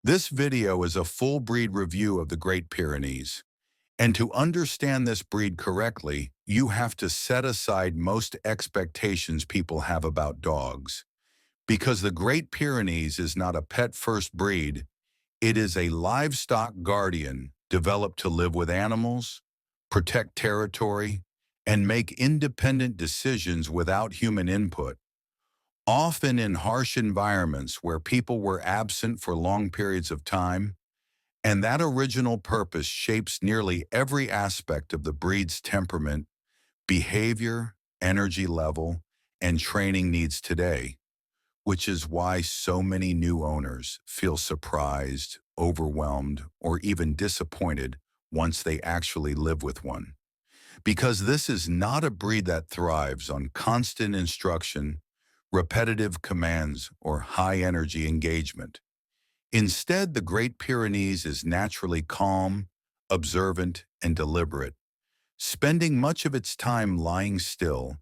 This video is a full breed review of the Great Pyrenees. And to understand this breed correctly, you have to set aside most expectations people have about dogs. Because the Great Pyrenees is not a pet-first breed, it is a livestock guardian developed to live with animals, protect territory, and make independent decisions without human input. Often in harsh environments where people were absent for long periods of time, and that original purpose shapes nearly every aspect of the breed's temperament, behavior, energy level, and training needs today, which is why so many new owners feel surprised, overwhelmed, or even disappointed once they actually live with one. Because this is not a breed that thrives on constant instruction, repetitive commands, or high-energy engagement. Instead, the Great Pyrenees is naturally calm, observant, and deliberate, spending much of its time lying still,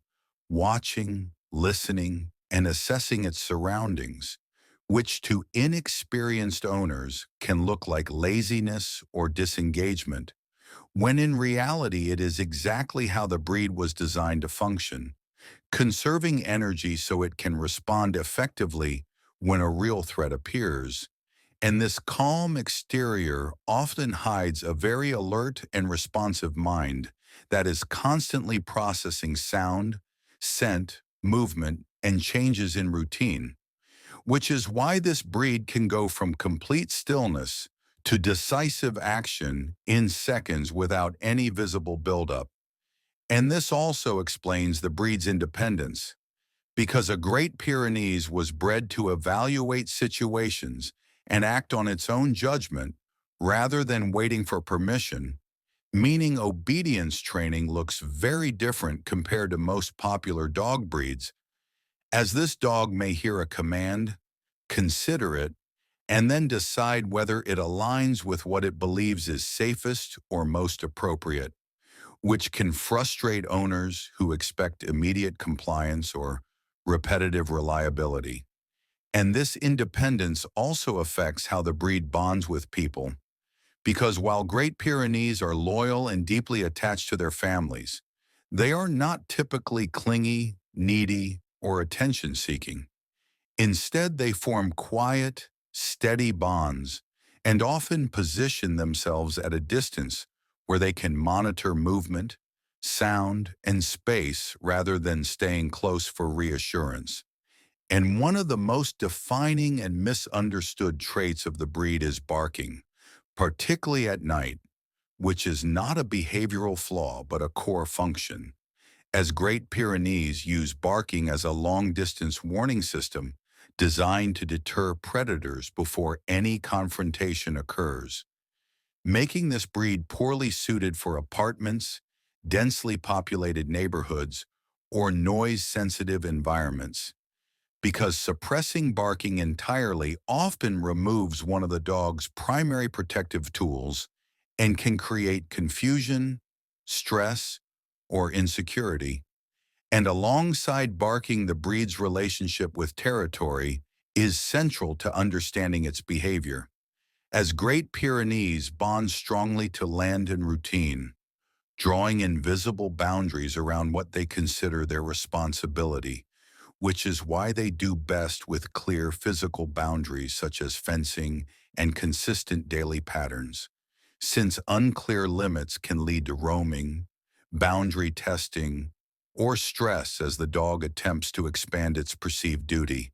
watching, listening, and assessing its surroundings, which to inexperienced owners can look like laziness or disengagement, when in reality it is exactly how the breed was designed to function, conserving energy so it can respond effectively when a real threat appears. And this calm exterior often hides a very alert and responsive mind that is constantly processing sound, scent, movement, and changes in routine, which is why this breed can go from complete stillness to decisive action in seconds without any visible buildup. And this also explains the breed's independence, because a Great Pyrenees was bred to evaluate situations and act on its own judgment rather than waiting for permission, meaning obedience training looks very different compared to most popular dog breeds, as this dog may hear a command, consider it, and then decide whether it aligns with what it believes is safest or most appropriate, which can frustrate owners who expect immediate compliance or repetitive reliability. And this independence also affects how the breed bonds with people, because while Great Pyrenees are loyal and deeply attached to their families, they are not typically clingy, needy, or attention-seeking. Instead, they form quiet, steady bonds and often position themselves at a distance where they can monitor movement, sound, and space rather than staying close for reassurance. And one of the most defining and misunderstood traits of the breed is barking, particularly at night, which is not a behavioral flaw but a core function, as Great Pyrenees use barking as a long-distance warning system designed to deter predators before any confrontation occurs, making this breed poorly suited for apartments, densely populated neighborhoods, or noise-sensitive environments, because suppressing barking entirely often removes one of the dog's primary protective tools and can create confusion, stress, or insecurity. And alongside barking, the breed's relationship with territory is central to understanding its behavior, as Great Pyrenees bond strongly to land and routine, drawing invisible boundaries around what they consider their responsibility, which is why they do best with clear physical boundaries such as fencing and consistent daily patterns, since unclear limits can lead to roaming, boundary testing, or stress as the dog attempts to expand its perceived duty.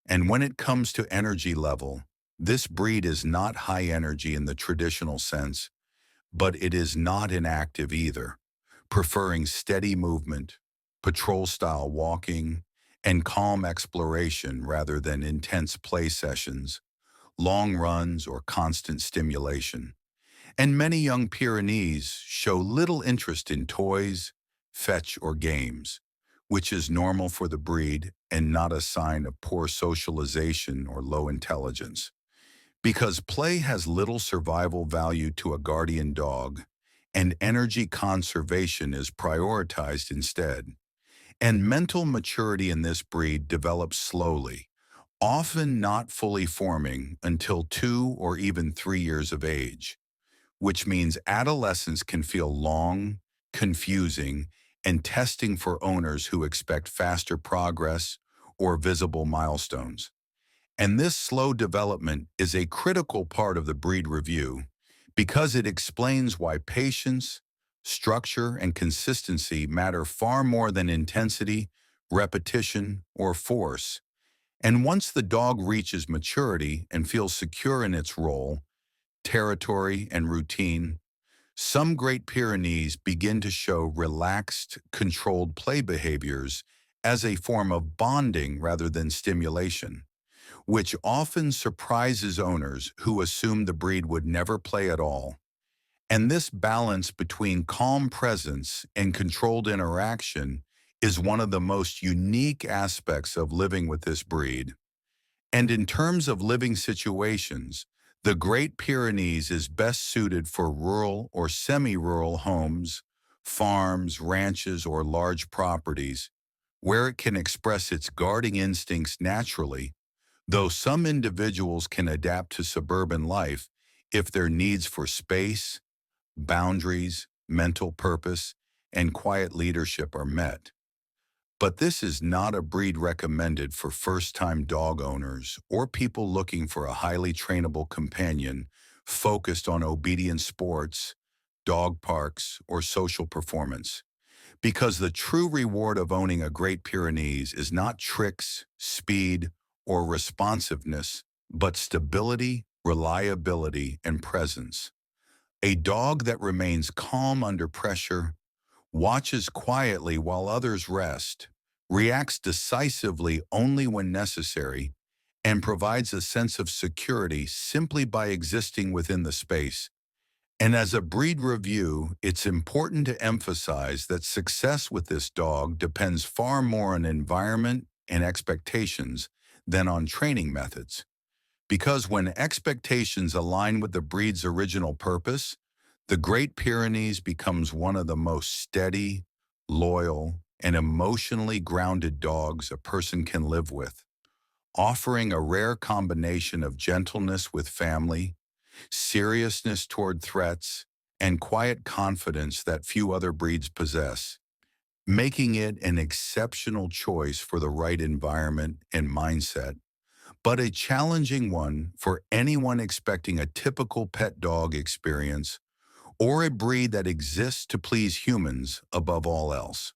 And when it comes to energy level, this breed is not high energy in the traditional sense, but it is not inactive either, preferring steady movement, patrol-style walking, and calm exploration rather than intense play sessions, long runs, or constant stimulation. And many young Pyrenees show little interest in toys, fetch, or games, which is normal for the breed and not a sign of poor socialization or low intelligence. Because play has little survival value to a guardian dog, and energy conservation is prioritized instead. And mental maturity in this breed develops slowly, often not fully forming until 2 or even 3 years of age, which means adolescence can feel long, confusing, and testing for owners who expect faster progress or visible milestones. And this slow development is a critical part of the breed review because it explains why patience, structure, and consistency matter far more than intensity, repetition, or force. And once the dog reaches maturity and feels secure in its role, territory, and routine, some Great Pyrenees begin to show relaxed, controlled play behaviors as a form of bonding rather than stimulation, which often surprises owners who assume the breed would never play at all. And this balance between calm presence and controlled interaction is one of the most unique aspects of living with this breed. And in terms of living situations, the Great Pyrenees is best suited for rural or semi-rural homes, farms, ranches, or large properties, where it can express its guarding instincts naturally, though some individuals can adapt to suburban life if their needs for space, boundaries, mental purpose, and quiet leadership are met. But this is not a breed recommended for first-time dog owners or people looking for a highly trainable companion focused on obedience sports, dog parks, or social performance. Because the true reward of owning a Great Pyrenees is not tricks, speed, or responsiveness, but stability, reliability, and presence. A dog that remains calm under pressure, watches quietly while others rest, reacts decisively only when necessary, and provides a sense of security simply by existing within the space. And as a breed review, it's important to emphasize that success with this dog depends far more on environment and expectations than on training methods. Because when expectations align with the breed's original purpose, the Great Pyrenees becomes one of the most steady, loyal, and emotionally grounded dogs a person can live with, offering a rare combination of gentleness with family, seriousness toward threats, and quiet confidence that few other breeds possess, making it an exceptional choice for the right environment and mindset, but a challenging one for anyone expecting a typical pet dog experience or a breed that exists to please humans above all else.